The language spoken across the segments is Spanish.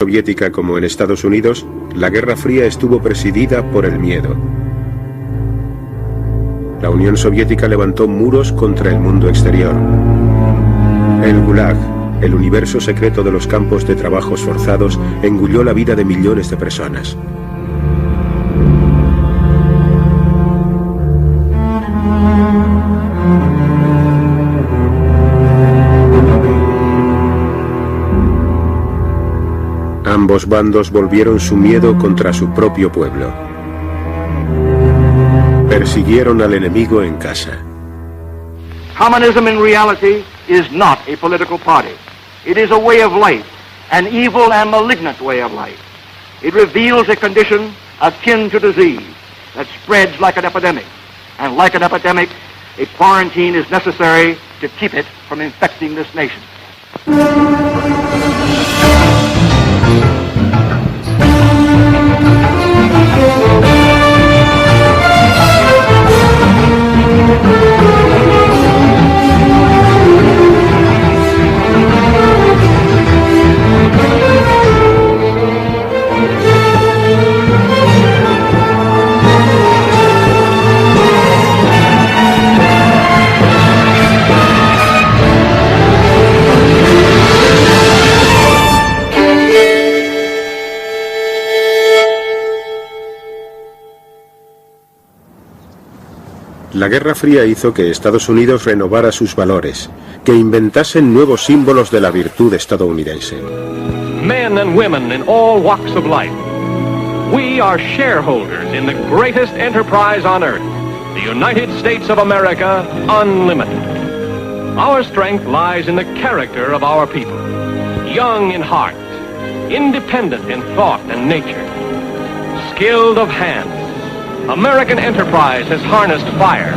Soviética como en Estados Unidos, la Guerra Fría estuvo presidida por el miedo. La Unión Soviética levantó muros contra el mundo exterior. El Gulag, el universo secreto de los campos de trabajos forzados, engulló la vida de millones de personas. Ambos bandos volvieron su miedo contra su propio pueblo. Persiguieron al enemigo en casa. Communism in reality is not a political party. It is a way of life, an evil and malignant way of life. It reveals a condition akin to disease that spreads like an epidemic. And like an epidemic, a quarantine is necessary to keep it from infecting this nation. La Guerra Fría hizo que Estados Unidos renovara sus valores, que inventasen nuevos símbolos de la virtud estadounidense. Men and women in all walks of life. We are shareholders in the greatest enterprise on earth, the United States of America, unlimited. Our strength lies in the character of our people, young in heart, independent in thought and nature, skilled of hand. American enterprise has harnessed fire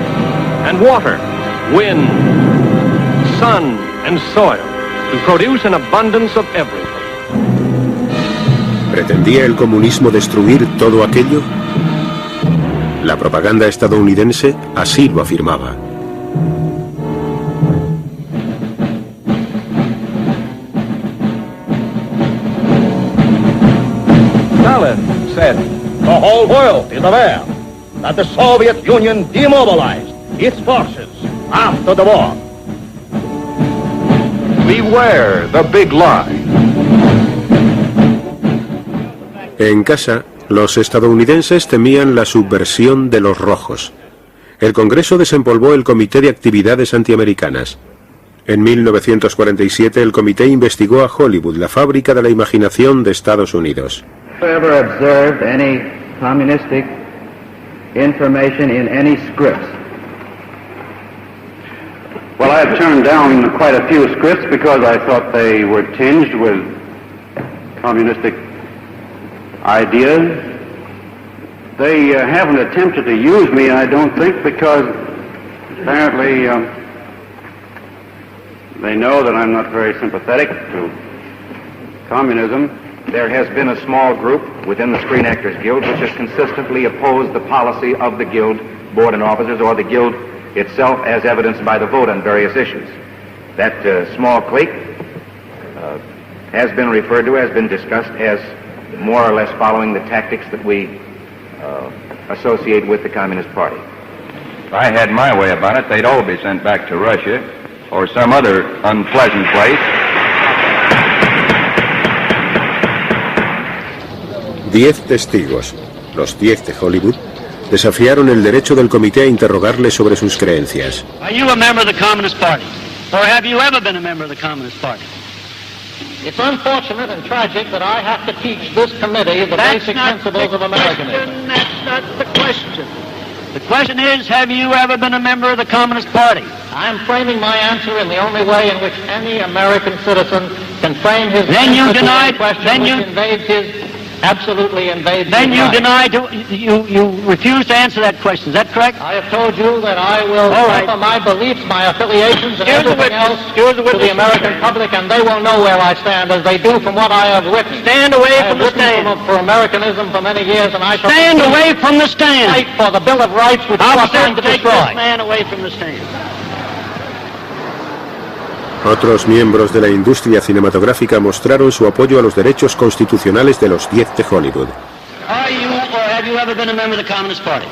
and water, wind, sun and soil to produce an abundance of everything. ¿Pretendía el comunismo destruir todo aquello? La propaganda estadounidense así lo afirmaba. Stalin said, the whole world is aware that the Soviet Union demobilized its forces after the war. Beware the big lie. En casa, los estadounidenses temían la subversión de los rojos. El Congreso desempolvó el Comité de Actividades Antiamericanas. En 1947 el comité investigó a Hollywood, la fábrica de la imaginación de Estados Unidos. Ever observed any communistic information in any scripts? Well, I have turned down quite a few scripts because I thought they were tinged with communistic ideas. They haven't attempted to use me, I don't think, because apparently they know that I'm not very sympathetic to communism. There has been a small group within the Screen Actors Guild which has consistently opposed the policy of the Guild board and officers or the Guild itself as evidenced by the vote on various issues. That small clique has been referred to, has been discussed as more or less following the tactics that we associate with the Communist Party. If I had my way about it, they'd all be sent back to Russia or some other unpleasant place. 10 testigos, los 10 de Hollywood, desafiaron el derecho del comité a interrogarle sobre sus creencias. Are you a member of the Communist Party? Or have you ever been a member of the Communist Party? It's unfortunate and tragic that I have to teach this committee the basic principles of Americanism. That's not the question. The question is, have you ever been a member of the Communist Party? I'm framing my answer in the only way in which any American citizen can frame his Then you answer denied. to a question Then which you invades his absolutely invades. Then his you right. denied. You refused to answer that question. Is that correct? I have told you that I will All right. offer my beliefs, my affiliations, and Here's the everything witness. else Here's the to the witness. American public, and they will know where I stand, as they do from what I have written. Stand away I have from the written stand. for Americanism for many years, and I shall Stand continue away from the to stand. fight for the Bill of Rights, which you I'll are trying to take destroy. this man away from the stand. Otros miembros de la industria cinematográfica mostraron su apoyo a los derechos constitucionales de los 10 de Hollywood. Are you or have you ever been a member of the Communist Party?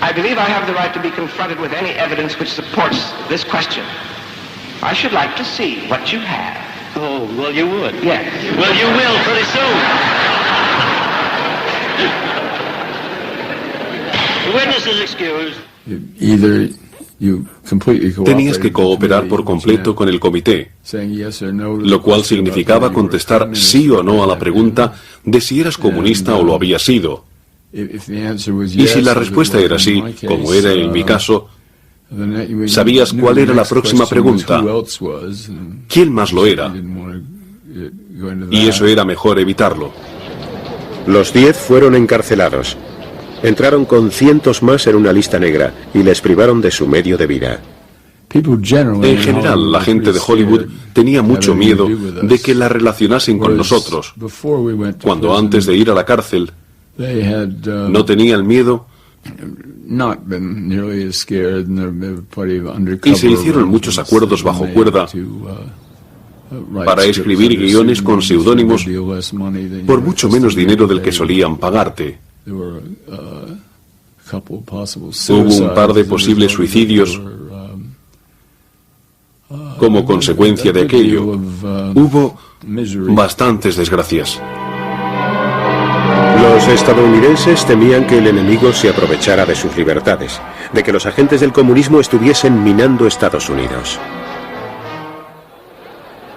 I believe I have the right to be confronted with any evidence which supports this question. I should like to see what you have. Oh, well, you would. Yes. Well, you will pretty soon. The witness is excused. Tenías que cooperar por completo con el comité, lo cual significaba contestar sí o no a la pregunta de si eras comunista o lo habías sido. Y si la respuesta era sí, como era en mi caso, sabías cuál era la próxima pregunta. ¿Quién más lo era? Y eso era mejor evitarlo. Los 10 fueron encarcelados. Entraron con cientos más en una lista negra y les privaron de su medio de vida. En general, la gente de Hollywood tenía mucho miedo de que la relacionasen con nosotros, cuando antes de ir a la cárcel no tenían miedo y se hicieron muchos acuerdos bajo cuerda para escribir guiones con seudónimos por mucho menos dinero del que solían pagarte. Hubo un par de posibles suicidios como consecuencia de aquello. Hubo bastantes desgracias. Los estadounidenses temían que el enemigo se aprovechara de sus libertades, de que los agentes del comunismo estuviesen minando Estados Unidos.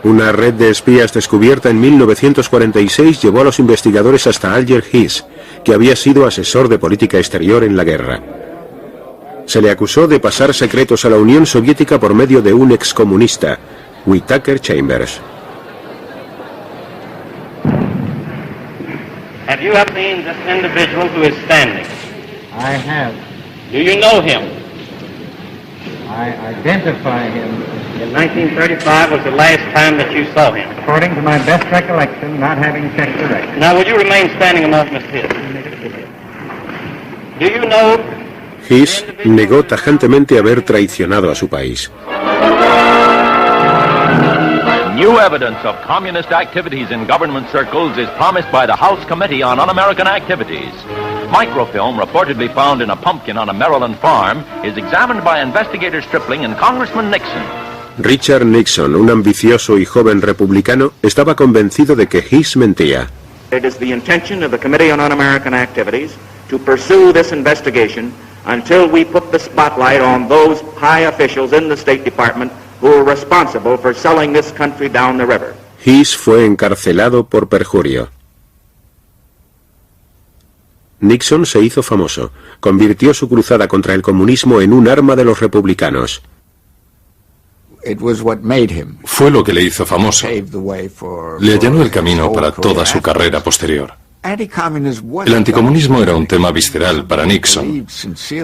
Una red de espías descubierta en 1946 llevó a los investigadores hasta Alger Hiss, que había sido asesor de política exterior en la guerra. Se le acusó de pasar secretos a la Unión Soviética por medio de un excomunista, Whittaker Chambers. Have you ever seen this individual who is standing? I have. Do you know him? I identify him. In 1935 was the last time that you saw him. According to my best recollection, not having checked the record. Now, will you remain standing a moment, Miss Hiss? Do you know... Hiss negó tajantemente haber traicionado a su país. New evidence of communist activities in government circles is promised by the House Committee on Un-American Activities. Microfilm reportedly found in a pumpkin on a Maryland farm is examined by investigator Stripling and Congressman Nixon. Richard Nixon, un ambicioso y joven republicano, estaba convencido de que Hiss mentía. It is the intention of the Committee on Un-American Activities to pursue this investigation until we put the spotlight on those high officials in the State Department who are responsible for selling this country down the river. Hiss fue encarcelado por perjurio. Nixon se hizo famoso, convirtió su cruzada contra el comunismo en un arma de los republicanos. Fue lo que le hizo famoso. Le allanó el camino para toda su carrera posterior. El anticomunismo era un tema visceral para Nixon.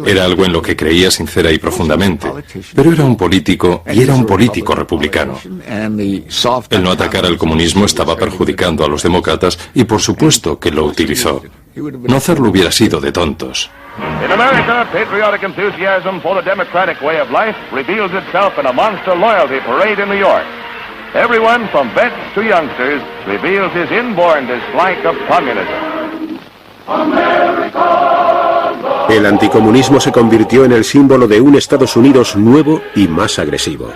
Era algo en lo que creía sincera y profundamente. Pero era un político, y era un político republicano. El no atacar al comunismo estaba perjudicando a los demócratas y por supuesto que lo utilizó. No hacerlo hubiera sido de tontos. In America, patriotic enthusiasm for the democratic way of life reveals itself in a monster loyalty parade in New York. Everyone from vets to youngsters reveals his inborn dislike of communism. El anticomunismo se convirtió en el símbolo de un Estados Unidos nuevo y más agresivo.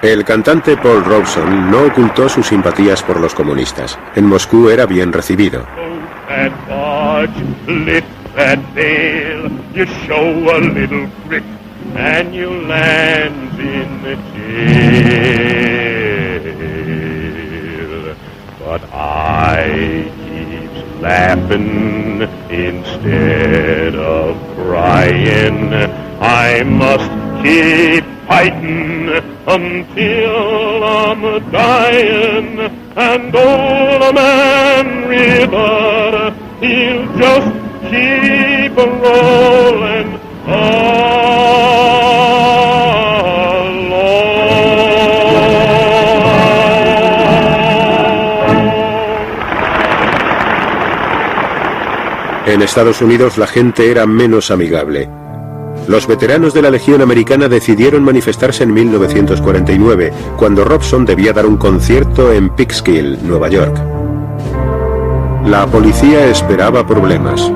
El cantante Paul Robeson no ocultó sus simpatías por los comunistas. En Moscú era bien recibido. Fighting until I'm dying, and old man River, he'll just keep rolling on. En Estados Unidos la gente era menos amigable. Los veteranos de la Legión Americana decidieron manifestarse en 1949, cuando Robson debía dar un concierto en Peekskill, Nueva York. La policía esperaba problemas.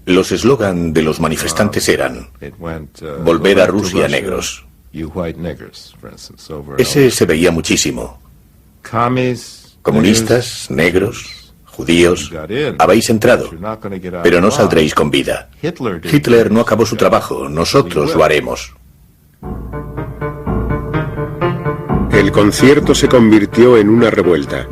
Los eslogan de los manifestantes eran «Volver a Rusia, negros». Ese se veía muchísimo. Comunistas, negros, judíos, habéis entrado, pero no saldréis con vida. Hitler no acabó su trabajo, nosotros lo haremos. El concierto se convirtió en una revuelta.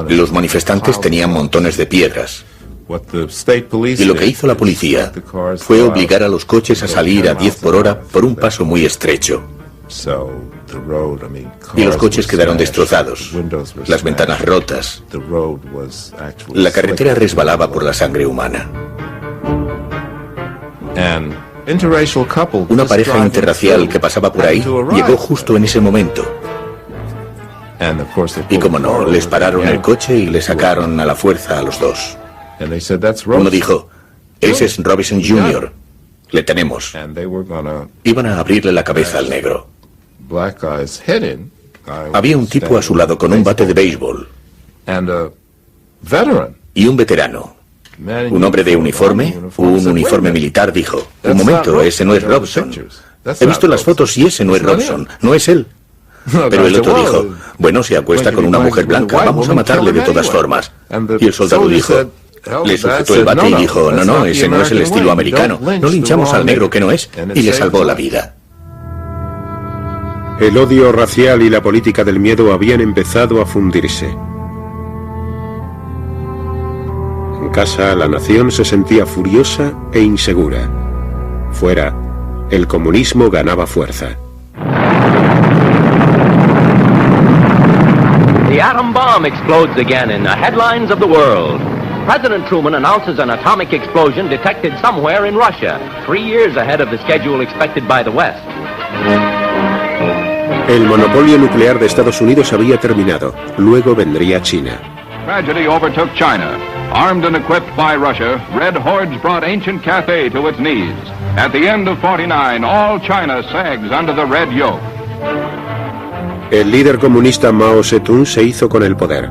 Los manifestantes tenían montones de piedras. Y lo que hizo la policía fue obligar a los coches a salir a 10 por hora por un paso muy estrecho. Y los coches quedaron destrozados, las ventanas rotas. La carretera resbalaba por la sangre humana. Una pareja interracial que pasaba por ahí llegó justo en ese momento. Y como no, les pararon el coche y le sacaron a la fuerza a los dos. Uno dijo, ese es Robinson Jr., le tenemos. Iban a abrirle la cabeza al negro. Había un tipo a su lado con un bate de béisbol. Y un veterano. Un hombre de uniforme, un uniforme militar, dijo, un momento, ese no es Robson. He visto las fotos y ese no es Robson, no es él. Pero el otro dijo, bueno, se acuesta con una mujer blanca, vamos a matarle de todas formas. Y el soldado dijo, le sujetó el bate y dijo, no, ese no es el estilo americano, no linchamos al negro que no es, y le salvó la vida. El odio racial y la política del miedo habían empezado a fundirse. En casa, la nación se sentía furiosa e insegura. Fuera, el comunismo ganaba fuerza. The atom bomb explodes again in the headlines of the world. President Truman announces an atomic explosion detected somewhere in Russia, 3 years ahead of the schedule expected by the West. El monopolio nuclear de Estados Unidos había terminado. Luego vendría China. Tragedy overtook China. Armed and equipped by Russia, red hordes brought ancient Cathay to its knees. At the end of 49, all China sags under the red yoke. El líder comunista Mao Zedong se hizo con el poder.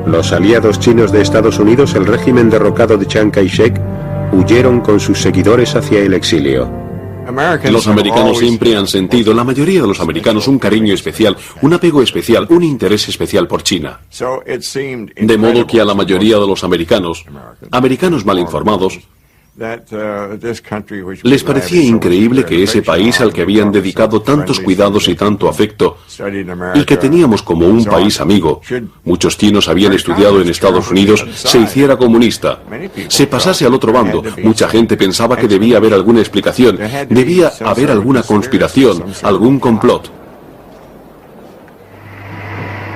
Los aliados chinos de Estados Unidos, el régimen derrocado de Chiang Kai-shek, huyeron con sus seguidores hacia el exilio. Los americanos siempre han sentido, la mayoría de los americanos, un cariño especial, un apego especial, un interés especial por China. De modo que a la mayoría de los americanos mal informados, les parecía increíble que ese país al que habían dedicado tantos cuidados y tanto afecto, y que teníamos como un país amigo, muchos chinos habían estudiado en Estados Unidos, se hiciera comunista, se pasase al otro bando. Mucha gente pensaba que debía haber alguna explicación, debía haber alguna conspiración, algún complot.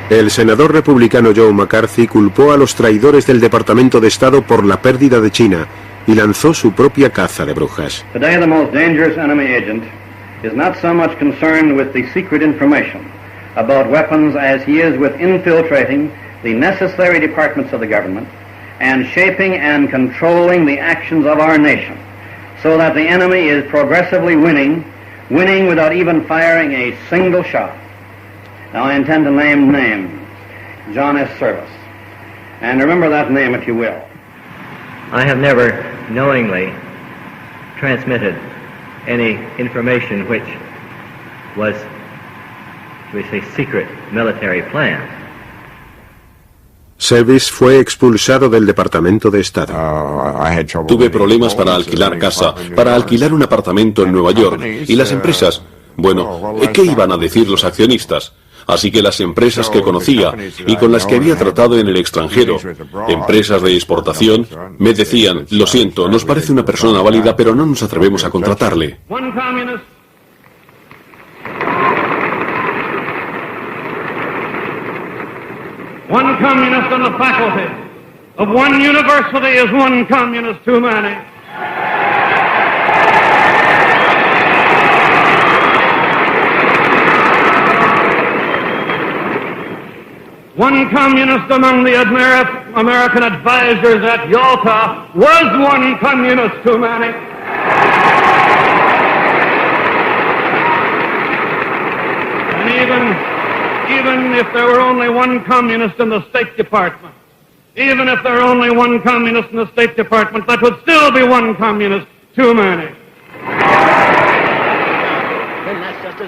El senador republicano Joe McCarthy culpó a los traidores del Departamento de Estado por la pérdida de China y lanzó su propia caza de brujas. Today the most dangerous enemy agent is not so much concerned with the secret information about weapons as he is with infiltrating the necessary departments of the government and shaping and controlling the actions of our nation so that the enemy is progressively winning without even firing a single shot. Now I intend to name names. John S. Service. And remember that name if you will. I have never knowingly transmitted any information which was, we say, secret military plan. Service fue expulsado del Departamento de Estado. Tuve problemas para alquilar casa, para alquilar un apartamento en Nueva York, y las empresas, bueno, ¿qué iban a decir los accionistas? Así que las empresas que conocía y con las que había tratado en el extranjero, empresas de exportación, me decían, lo siento, nos parece una persona válida, pero no nos atrevemos a contratarle. One communist on the faculty of one university is one communist too many. One communist among the American advisors at Yalta was one communist too many. And even if there were only one communist in the State Department, even if there were only one communist in the State Department, that would still be one communist too many.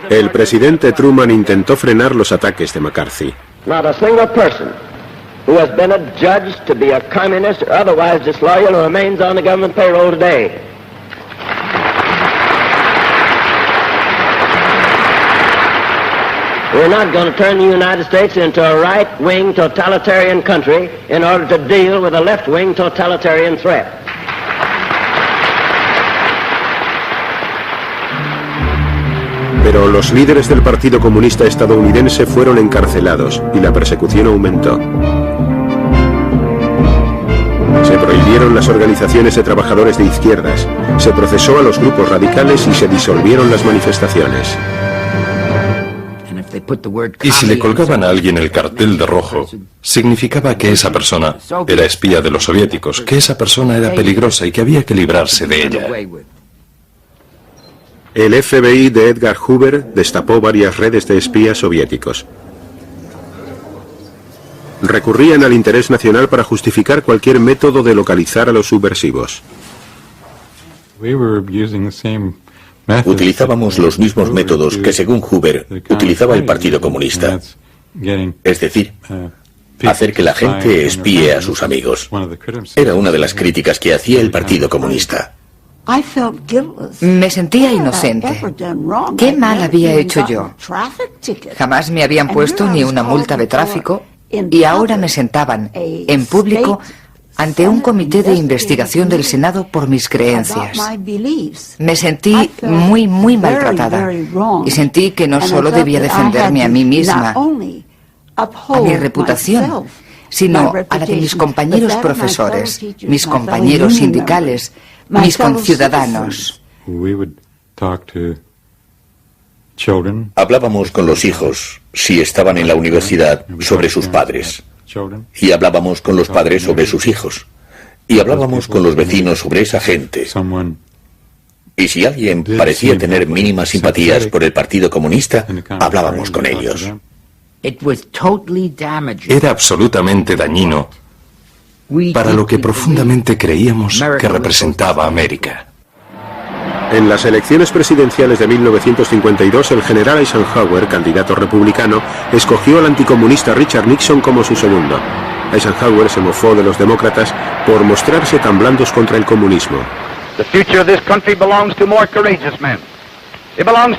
El presidente Truman intentó frenar los ataques de McCarthy. Not a single person who has been adjudged to be a communist or otherwise disloyal remains on the government payroll today. We're not going to turn the United States into a right-wing totalitarian country in order to deal with a left-wing totalitarian threat. Pero los líderes del Partido Comunista estadounidense fueron encarcelados y la persecución aumentó. Se prohibieron las organizaciones de trabajadores de izquierdas, se procesó a los grupos radicales y se disolvieron las manifestaciones. Y si le colgaban a alguien el cartel de rojo, significaba que esa persona era espía de los soviéticos, que esa persona era peligrosa y que había que librarse de ella. El FBI de Edgar Hoover destapó varias redes de espías soviéticos. Recurrían al interés nacional para justificar cualquier método de localizar a los subversivos. Utilizábamos los mismos métodos que, según Hoover, utilizaba el Partido Comunista. Es decir, hacer que la gente espíe a sus amigos. Era una de las críticas que hacía el Partido Comunista. Me sentía inocente. ¿Qué mal había hecho yo? Jamás me habían puesto ni una multa de tráfico y ahora me sentaban en público ante un comité de investigación del Senado por mis creencias. Me sentí muy maltratada y sentí que no solo debía defenderme a mí misma, a mi reputación, sino a la de mis compañeros profesores, mis compañeros sindicales, mis conciudadanos. Hablábamos con los hijos, si estaban en la universidad, sobre sus padres. Y hablábamos con los padres sobre sus hijos. Y hablábamos con los vecinos sobre esa gente. Y si alguien parecía tener mínimas simpatías por el Partido Comunista, hablábamos con ellos. Era absolutamente dañino para lo que profundamente creíamos que representaba América. En las elecciones presidenciales de 1952, el general Eisenhower, candidato republicano, escogió al anticomunista Richard Nixon como su segundo. Eisenhower se mofó de los demócratas por mostrarse tan blandos contra el comunismo. The future of this country belongs to more courageous men. It belongs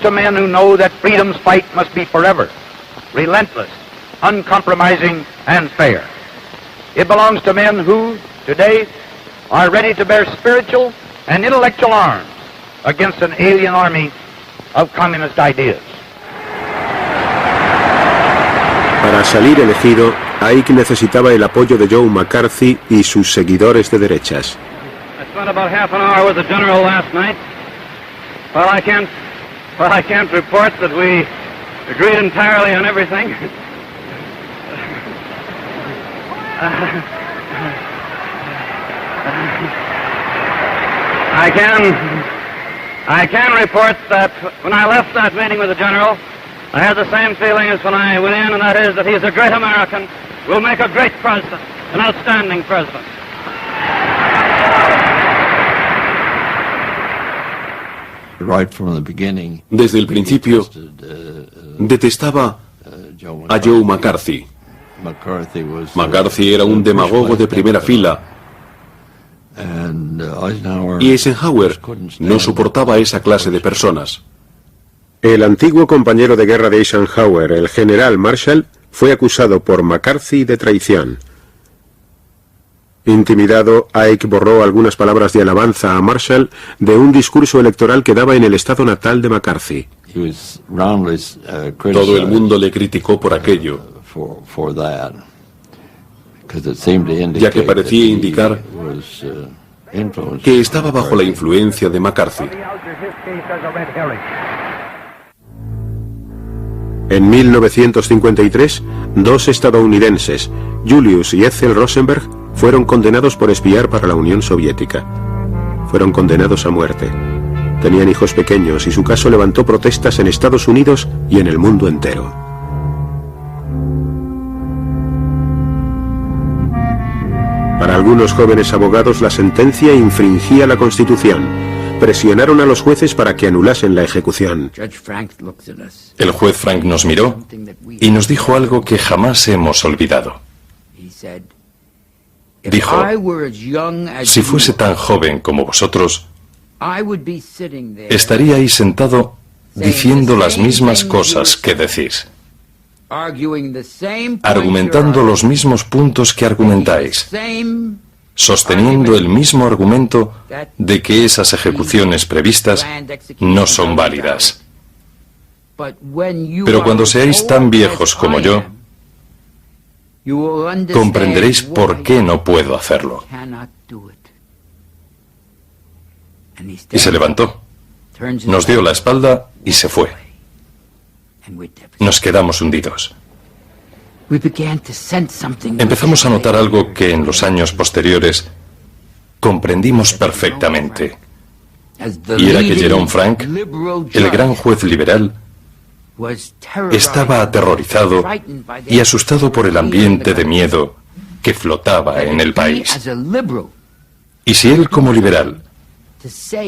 to men who know that freedom's fight must be forever, relentless, uncompromising, and fair. It belongs to men who, today, are ready to bear spiritual and intellectual arms against an alien army of communist ideas. Para salir elegido, Ike necesitaba el apoyo de Joe McCarthy y sus seguidores de derechas. I spent about half an hour with the general last night. Well, I can't report that we agreed entirely on everything. I can report that when I left that meeting with the general, I had the same feeling as when I went in, and that is that he's a great American, will make a great president, an outstanding president. Desde el principio, detestaba a Joe McCarthy. McCarthy era un demagogo de primera fila y Eisenhower no soportaba esa clase de personas. El antiguo compañero de guerra de Eisenhower, el general Marshall, fue acusado por McCarthy de traición. Intimidado, Ike borró algunas palabras de alabanza a Marshall de un discurso electoral que daba en el estado natal de McCarthy. Todo el mundo le criticó por aquello, ya que parecía indicar que estaba bajo la influencia de McCarthy. En 1953, 2 estadounidenses, Julius y Ethel Rosenberg, fueron condenados por espiar para la Unión Soviética. Fueron condenados a muerte. Tenían hijos pequeños y su caso levantó protestas en Estados Unidos y en el mundo entero. Para algunos jóvenes abogados, la sentencia infringía la Constitución. Presionaron a los jueces para que anulasen la ejecución. El juez Frank nos miró y nos dijo algo que jamás hemos olvidado. Dijo, si fuese tan joven como vosotros, estaría ahí sentado diciendo las mismas cosas que decís, argumentando los mismos puntos que argumentáis, sosteniendo el mismo argumento de que esas ejecuciones previstas no son válidas. Pero cuando seáis tan viejos como yo, comprenderéis por qué no puedo hacerlo. Y se levantó, nos dio la espalda y se fue. Nos quedamos hundidos. Empezamos a notar algo que en los años posteriores comprendimos perfectamente. Y era que Jerome Frank, el gran juez liberal, estaba aterrorizado y asustado por el ambiente de miedo que flotaba en el país. Y si él, como liberal,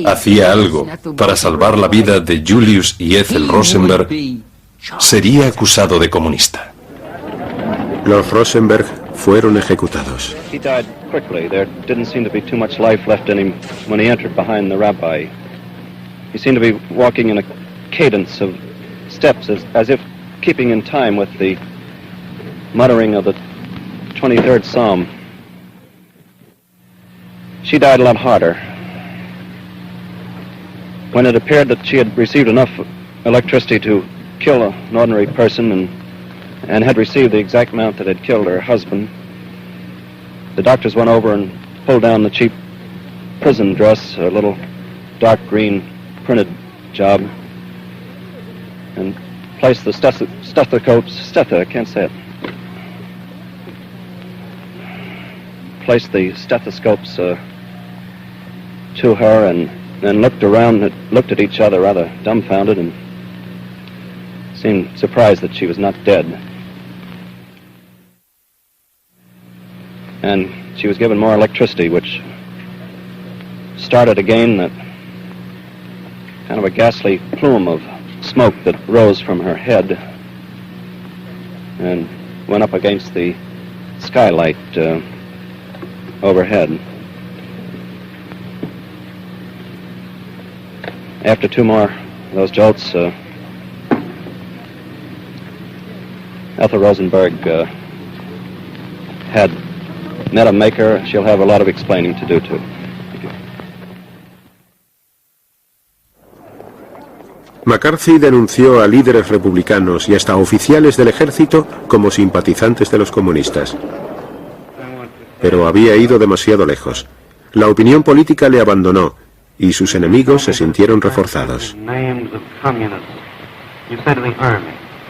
hacía algo para salvar la vida de Julius y Ethel Rosenberg, sería acusado de comunista. Los Rosenberg fueron ejecutados. He died quickly. There didn't seem to be too much life left in him when he entered behind the rabbi. He seemed to be walking in a cadence of steps as if keeping in time with the muttering of the 23rd Psalm. She died a lot harder. When it appeared that she had received enough electricity to kill an ordinary person and had received the exact amount that had killed her husband, the doctors went over and pulled down the cheap prison dress, a little dark green printed job, and placed the I can't say it. Placed the stethoscopes to her and then looked around, looked at each other rather dumbfounded and seemed surprised that she was not dead. And she was given more electricity, which started again that kind of a ghastly plume of smoke that rose from her head and went up against the skylight overhead. After 2 more of those jolts, Ethel Rosenberg had met a maker. She'll have a lot of explaining to do too. McCarthy denunció a líderes republicanos y hasta oficiales del ejército como simpatizantes de los comunistas. Pero había ido demasiado lejos. La opinión política le abandonó y sus enemigos se sintieron reforzados.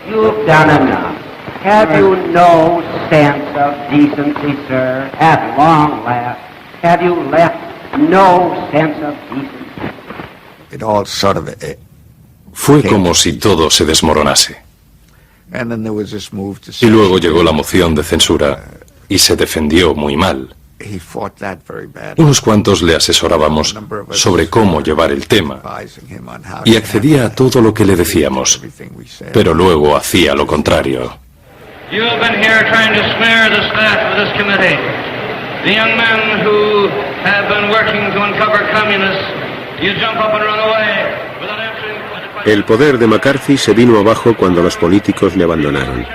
You've done enough. Have you no sense of decency, sir? At long last, have you left no sense of decency? It all sort of, fue como si todo se desmoronase. Y luego llegó la moción de censura y se defendió muy mal. Unos cuantos le asesorábamos sobre cómo llevar el tema y accedía a todo lo que le decíamos, pero luego hacía lo contrario. You have been here trying to snare the staff of this committee. The young men who have been working to uncover communists, you jump up and run away without answering. El poder de McCarthy se vino abajo cuando los políticos le abandonaron.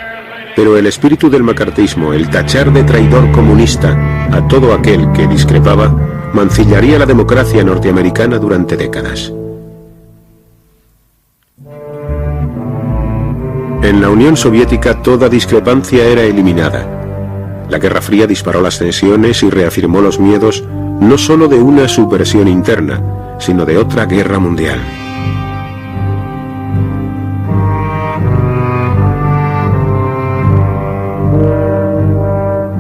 Pero el espíritu del macartismo, el tachar de traidor comunista a todo aquel que discrepaba, mancillaría la democracia norteamericana durante décadas. En la Unión Soviética toda discrepancia era eliminada. La Guerra Fría disparó las tensiones y reafirmó los miedos no solo de una subversión interna, sino de otra guerra mundial.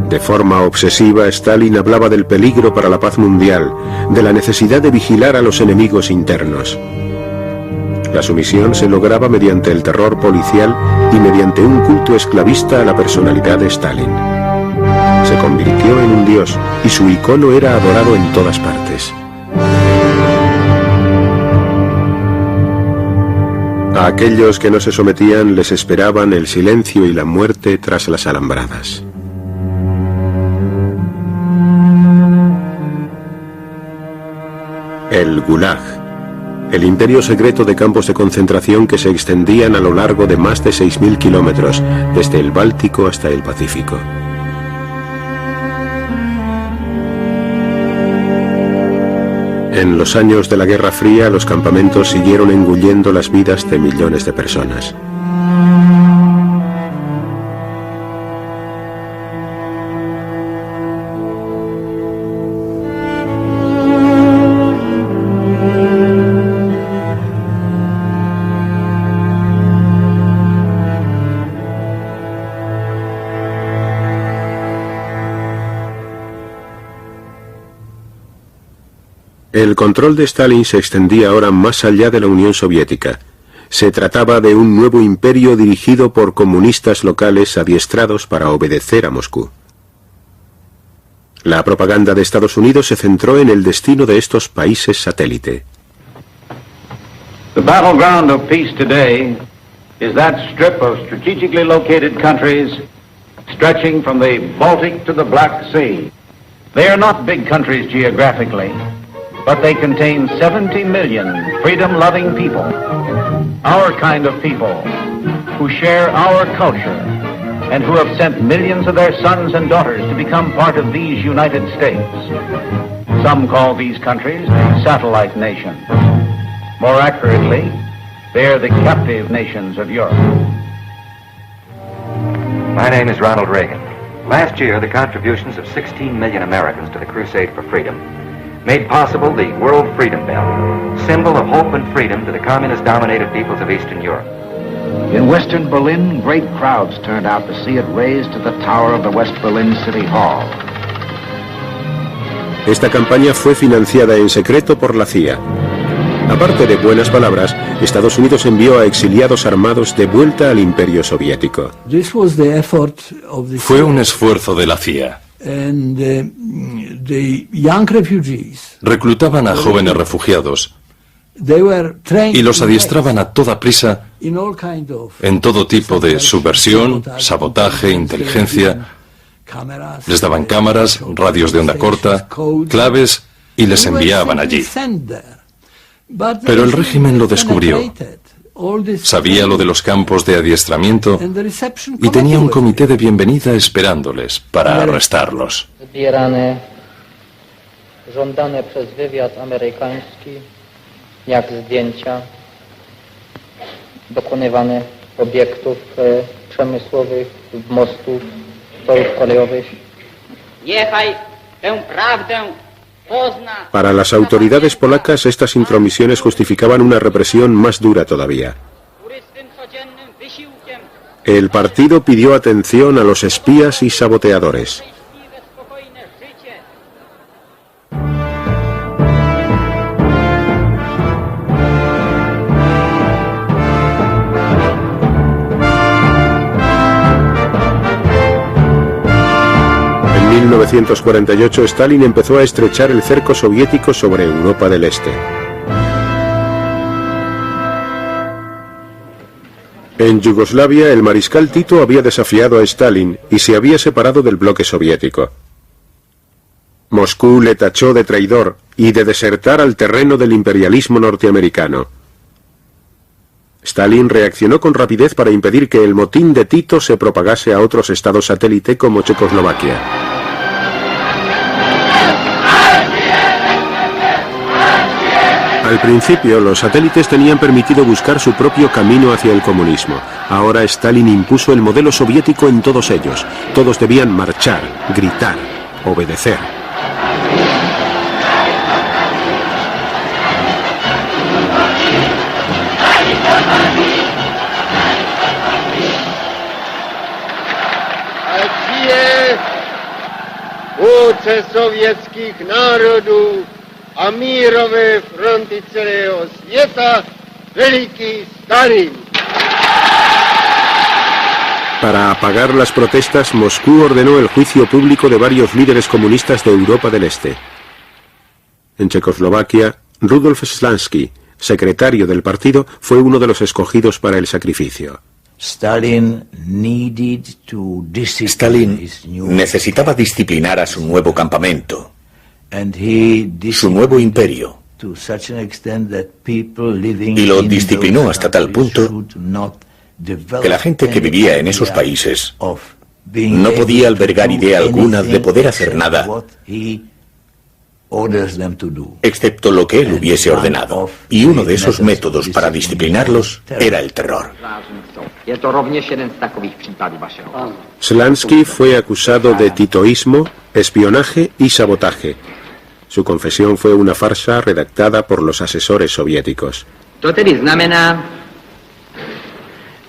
De forma obsesiva, Stalin hablaba del peligro para la paz mundial, de la necesidad de vigilar a los enemigos internos. La sumisión se lograba mediante el terror policial y mediante un culto esclavista a la personalidad de Stalin. Se convirtió en un dios y su icono era adorado en todas partes. A aquellos que no se sometían les esperaban el silencio y la muerte tras las alambradas. El Gulag, el imperio secreto de campos de concentración que se extendían a lo largo de más de 6.000 kilómetros, desde el Báltico hasta el Pacífico. En los años de la Guerra Fría, los campamentos siguieron engullendo las vidas de millones de personas. El control de Stalin se extendía ahora más allá de la Unión Soviética. Se trataba de un nuevo imperio dirigido por comunistas locales adiestrados para obedecer a Moscú. La propaganda de Estados Unidos se centró en el destino de estos países satélite. The battleground of peace today is that strip of strategically located countries stretching from the Baltic to the Black Sea. They are not big countries geographically, but they contain 70 million freedom-loving people, our kind of people, who share our culture and who have sent millions of their sons and daughters to become part of these United States. Some call these countries satellite nations. More accurately, they are the captive nations of Europe. My name is Ronald Reagan. Last year, the contributions of 16 million Americans to the crusade for freedom made possible the World Freedom Bell, symbol of hope and freedom to the communist-dominated peoples of Eastern Europe. In Western Berlin, great crowds turned out to see it raised to the tower of the West Berlin City Hall. Esta campaña fue financiada en secreto por la CIA. Aparte de buenas palabras, Estados Unidos envió a exiliados armados de vuelta al Imperio Soviético. Fue un esfuerzo de la CIA. Reclutaban a jóvenes refugiados y los adiestraban a toda prisa en todo tipo de subversión, sabotaje, inteligencia. Les daban cámaras, radios de onda corta, claves y les enviaban allí. Pero el régimen lo descubrió. Sabía lo de los campos de adiestramiento y tenía un comité de bienvenida esperándoles para arrestarlos. Para las autoridades polacas, estas intromisiones justificaban una represión más dura todavía. El partido pidió atención a los espías y saboteadores. En 1948, Stalin empezó a estrechar el cerco soviético sobre Europa del Este. En Yugoslavia, el mariscal Tito había desafiado a Stalin y se había separado del bloque soviético. Moscú le tachó de traidor y de desertar al terreno del imperialismo norteamericano. Stalin reaccionó con rapidez para impedir que el motín de Tito se propagase a otros estados satélite como Checoslovaquia. Al principio, los satélites tenían permitido buscar su propio camino hacia el comunismo. Ahora Stalin impuso el modelo soviético en todos ellos. Todos debían marchar, gritar, obedecer. spojence sovětských národů a mírové fronty celého světa, veliký Stalin. Para apagar las protestas, Moscú ordenó el juicio público de varios líderes comunistas de Europa del Este. En Checoslovaquia, Rudolf Slansky, secretario del partido, fue uno de los escogidos para el sacrificio. Stalin necesitaba disciplinar a su nuevo campamento, su nuevo imperio, y lo disciplinó hasta tal punto que la gente que vivía en esos países no podía albergar idea alguna de poder hacer nada excepto lo que él hubiese ordenado. Y uno de esos métodos para disciplinarlos era el terror. Slansky fue acusado de titoísmo, espionaje y sabotaje. Su confesión fue una farsa redactada por los asesores soviéticos. To tedy znamená,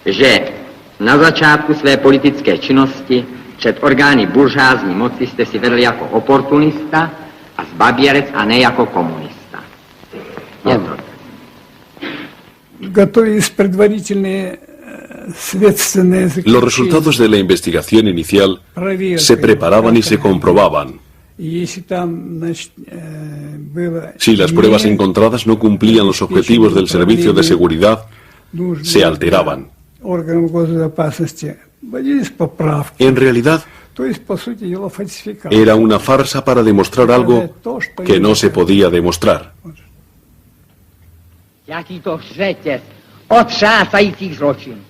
že na začátku své politické činnosti před orgány buržázní moci jste si vedl jako oportunista a zbaběrec a ne jako komunista. Je to. Los resultados de la investigación inicial se preparaban y se comprobaban. Si las pruebas encontradas no cumplían los objetivos del servicio de seguridad, se alteraban. En realidad, era una farsa para demostrar algo que no se podía demostrar. Jaký to řetěz otřásajících zločin.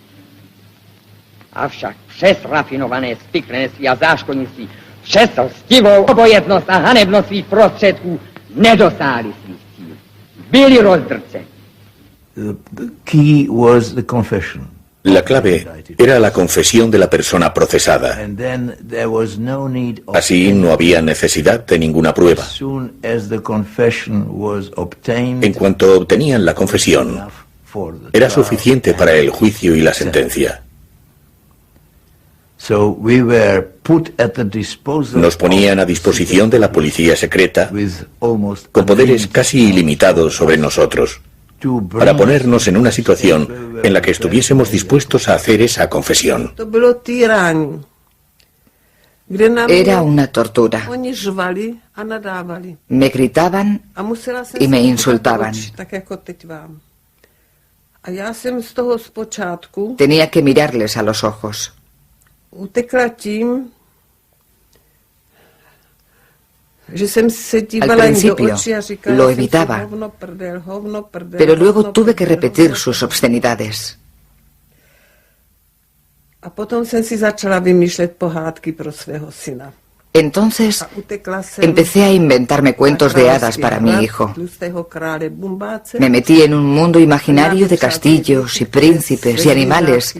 Avšak přes rafinované spiklenství a záškodnictví, přes lstivou obojetnost a hanebnost svých prostředků nedosáhli svých cílů. Byli rozdrceni. La clave era la confesión de la persona procesada. Así no había necesidad de ninguna prueba. En cuanto obtenían la confesión, era suficiente para el juicio y la sentencia. Nos ponían a disposición de la policía secreta con poderes casi ilimitados sobre nosotros, para ponernos en una situación en la que estuviésemos dispuestos a hacer esa confesión. Era una tortura. Me gritaban y me insultaban. Tenía que mirarles a los ojos. Al principio lo evitaba, pero luego tuve que repetir sus obscenidades. Entonces empecé a inventarme cuentos de hadas para mi hijo. Me metí en un mundo imaginario de castillos y príncipes y animales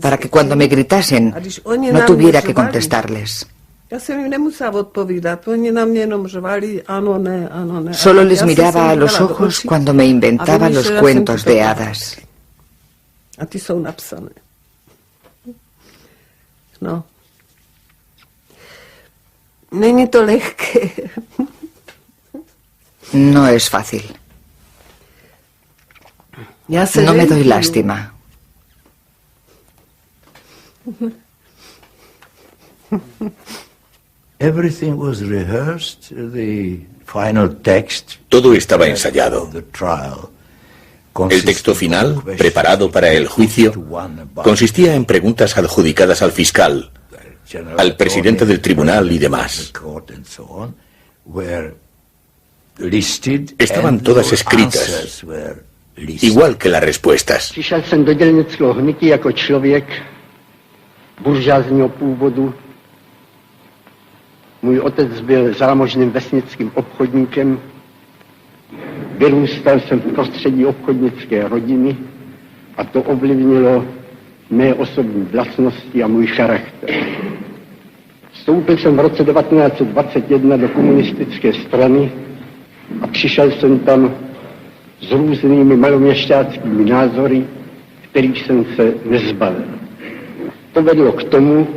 para que cuando me gritasen no tuviera que contestarles. Solo les miraba a los ojos cuando me inventaba los cuentos de hadas. No es fácil. No me doy lástima. Todo estaba ensayado. El texto final, preparado para el juicio, consistía en preguntas adjudicadas al fiscal, al presidente del tribunal y demás. Estaban todas escritas, igual que las respuestas. Můj otec byl zámožným vesnickým obchodníkem. Vyrůstal jsem v prostředí obchodnické rodiny a to ovlivnilo mé osobní vlastnosti a můj charakter. Vstoupil jsem v roce 1921 do komunistické strany a přišel jsem tam s různými maloměšťáckými názory, kterých jsem se nezbavil. To vedlo k tomu,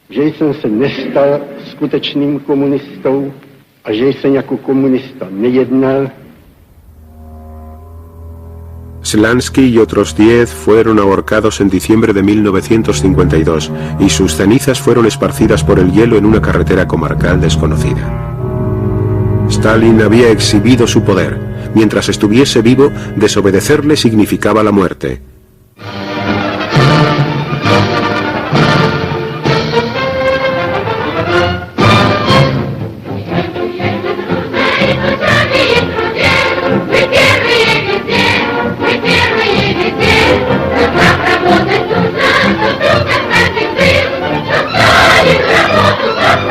že jsem se nestal skutečným komunistou a že jsem jako komunista nejednal. Slansky y otros 10 fueron ahorcados en diciembre de 1952 y sus cenizas fueron esparcidas por el hielo en una carretera comarcal desconocida. Stalin había exhibido su poder. Mientras estuviese vivo, desobedecerle significaba la muerte.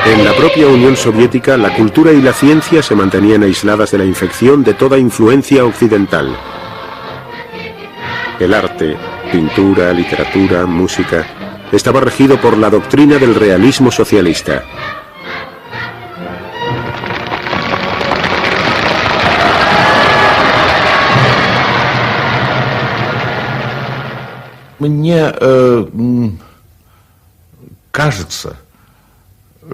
En la propia Unión Soviética, la cultura y la ciencia se mantenían aisladas de la infección de toda influencia occidental. El arte, pintura, literatura, música, estaba regido por la doctrina del realismo socialista. Мне кажется,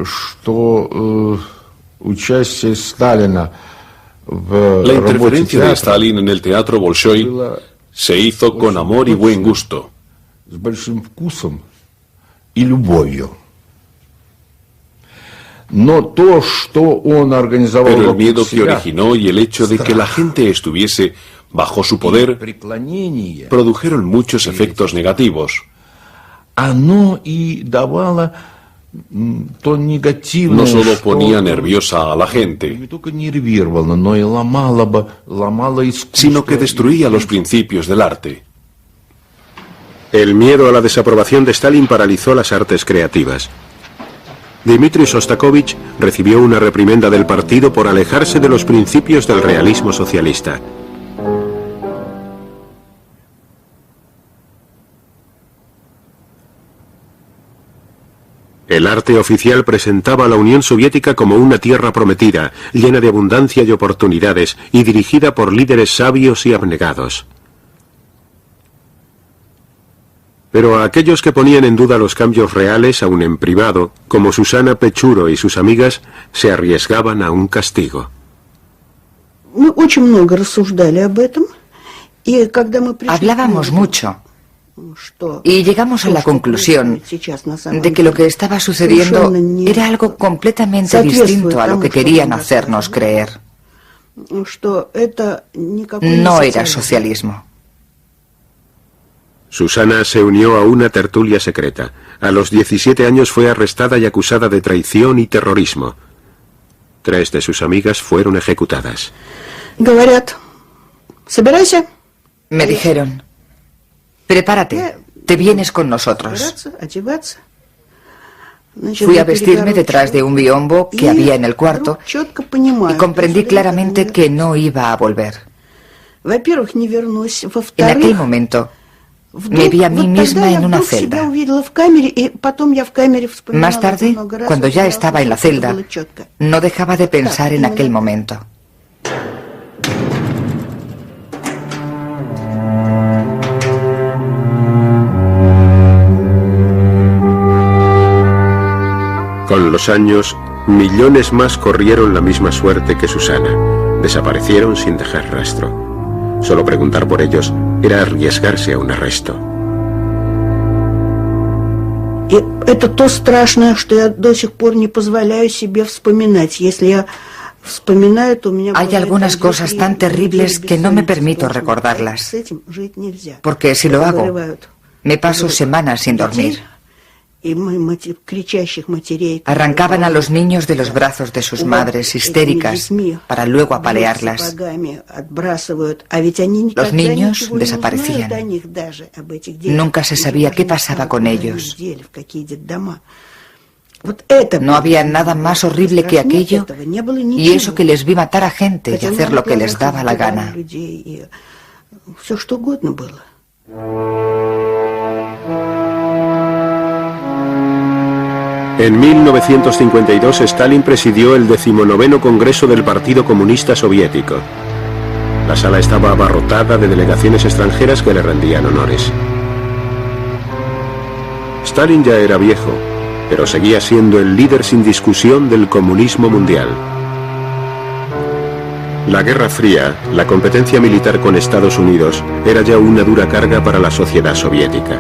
что участие Сталина в La interferencia de Stalin en el teatro Bolshoi se hizo con amor y buen gusto. С большим вкусом и любовью. Но то, что он организовал, pero el miedo que originó y el hecho de que la gente estuviese bajo su poder produjeron muchos efectos negativos. Оно и давало то негативное, no solo ponía nerviosa a la gente, но и ломало искусство, sino que destruía los principios del arte. El miedo a la desaprobación de Stalin paralizó las artes creativas. Dmitri Shostakovich recibió una reprimenda del partido por alejarse de los principios del realismo socialista. El arte oficial presentaba a la Unión Soviética como una tierra prometida, llena de abundancia y oportunidades, y dirigida por líderes sabios y abnegados. Pero a aquellos que ponían en duda los cambios reales, aun en privado, como Susana Pechuro y sus amigas, se arriesgaban a un castigo. Hablábamos mucho. Y llegamos a la conclusión de que lo que estaba sucediendo era algo completamente distinto a lo que querían hacernos creer. No era socialismo. Susana se unió a una tertulia secreta. A los 17 años fue arrestada y acusada de traición y terrorismo. 3 de sus amigas fueron ejecutadas. Me dijeron: prepárate, te vienes con nosotros. Fui a vestirme detrás de un biombo que había en el cuarto y comprendí claramente que no iba a volver. En aquel momento me vi a mí misma en una celda. Más tarde, cuando ya estaba en la celda, no dejaba de pensar en aquel momento. Con los años, millones más corrieron la misma suerte que Susana. Desaparecieron sin dejar rastro. Solo preguntar por ellos era arriesgarse a un arresto. Это то страшное, что я до сих пор не позволяю себе вспоминать. Если я вспоминаю, то у меня... Hay algunas cosas tan terribles que no me permito recordarlas. Porque si lo hago, me paso semanas sin dormir. Arrancaban a los niños de los brazos de sus madres histéricas para luego apalearlas. Los niños desaparecían. Nunca se sabía qué pasaba con ellos. No había nada más horrible que aquello, y eso que les vi matar a gente y hacer lo que les daba la gana. En 1952 Stalin presidió el 19º Congreso del Partido Comunista Soviético. La sala estaba abarrotada de delegaciones extranjeras que le rendían honores. Stalin ya era viejo, pero seguía siendo el líder sin discusión del comunismo mundial. La Guerra Fría, la competencia militar con Estados Unidos, era ya una dura carga para la sociedad soviética.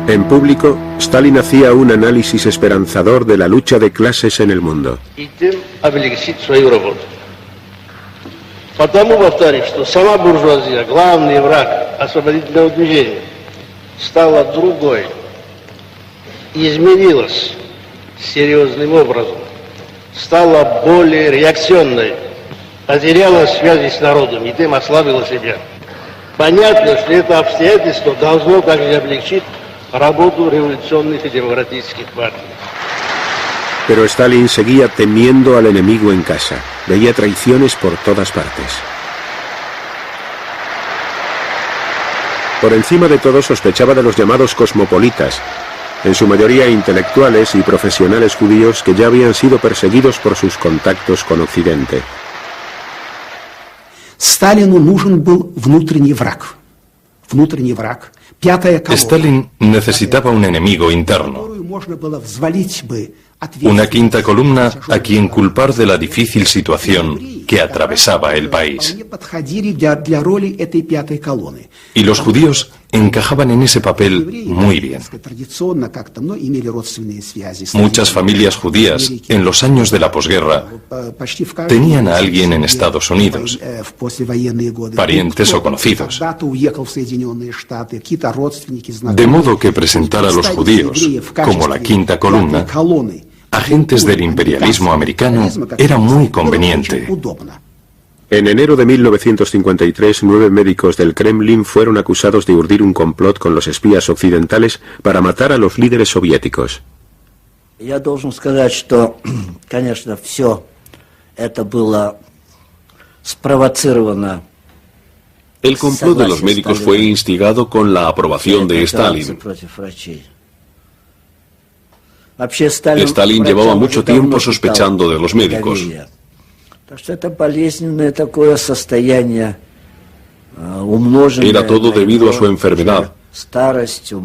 En público, Stalin hacía un análisis esperanzador de la lucha de clases en el mundo. Потому, повторюсь, что сама буржуазия, главный враг освободительного движения, стала другой, изменилась серьезным образом, стала более реакционной, потеряла связи с народом и тем ослабила себя. Понятно, что это обстоятельство должно также облегчить работу революционных и демократических партий. Pero Stalin seguía temiendo al enemigo en casa. Veía traiciones por todas partes. Por encima de todo sospechaba de los llamados cosmopolitas, en su mayoría intelectuales y profesionales judíos que ya habían sido perseguidos por sus contactos con Occidente. Сталину нужен был внутренний враг. Внутренний враг. Пятая колонна. Stalin necesitaba un enemigo interno. Которую можно было взвалить бы Una quinta columna a quien culpar de la difícil situación que atravesaba el país. Y los judíos encajaban en ese papel muy bien. Muchas familias judías en los años de la posguerra tenían a alguien en Estados Unidos, parientes o conocidos. De modo que presentar a los judíos como la quinta columna, agentes del imperialismo americano, era muy conveniente. En enero de 1953, 9 médicos del Kremlin fueron acusados de urdir un complot con los espías occidentales para matar a los líderes soviéticos. Я должен сказать, что, конечно, все это было спровоцировано. El complot de los médicos fue instigado con la aprobación de Stalin. Stalin llevaba mucho tiempo sospechando de los médicos. Era todo debido a su enfermedad,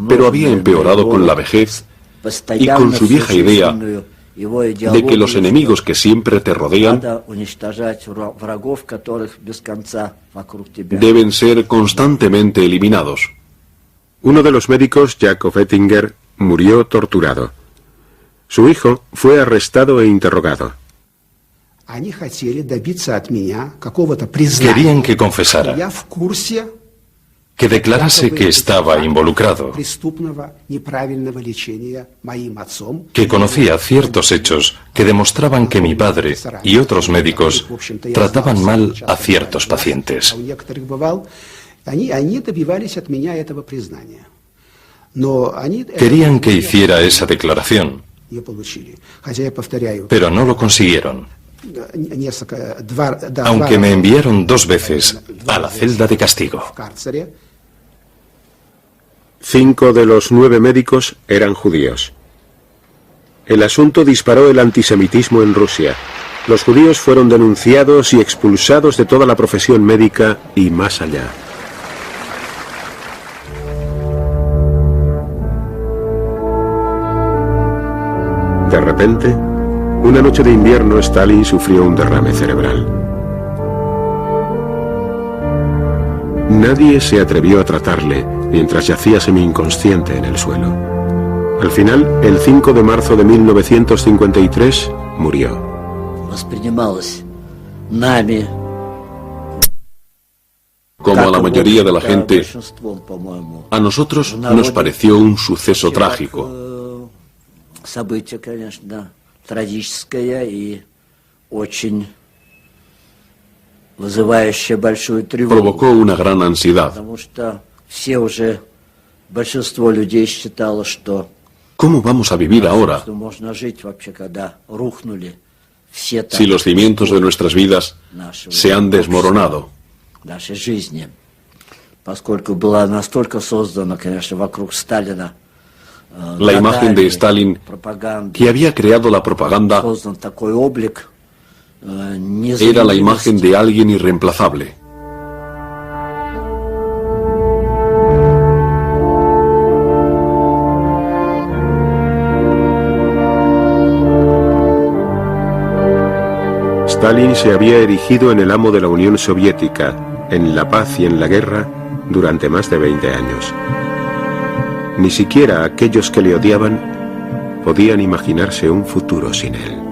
pero había empeorado con la vejez y con su vieja idea de que los enemigos que siempre te rodean deben ser constantemente eliminados. Uno de los médicos, Jacob Ettinger, murió torturado. Su hijo fue arrestado e interrogado. Querían que confesara, que declarase que estaba involucrado, que conocía ciertos hechos que demostraban que mi padre y otros médicos trataban mal a ciertos pacientes. Querían que hiciera esa declaración, pero no lo consiguieron, aunque me enviaron 2 veces a la celda de castigo. 5 de los 9 médicos eran judíos. El asunto disparó el antisemitismo en Rusia. Los judíos fueron denunciados y expulsados de toda la profesión médica y más allá. De repente, una noche de invierno, Stalin sufrió un derrame cerebral. Nadie se atrevió a tratarle mientras yacía semi-inconsciente en el suelo. Al final, el 5 de marzo de 1953, murió. Como a la mayoría de la gente, a nosotros nos pareció un suceso trágico. Событие, конечно, трагическое и очень вызывающее большую тревогу. Provocó una gran ansiedad. Потому что все уже, большинство людей считало, что ¿Cómo vamos a vivir ahora можно жить вообще, когда рухнули все si los cimientos de nuestras vidas se han desmoronado? Нашей жизни, поскольку была настолько создана, конечно, вокруг Сталина La imagen de Stalin, que había creado la propaganda, era la imagen de alguien irreemplazable. Stalin se había erigido en el amo de la Unión Soviética, en la paz y en la guerra, durante más de 20 años. Ni siquiera aquellos que le odiaban podían imaginarse un futuro sin él.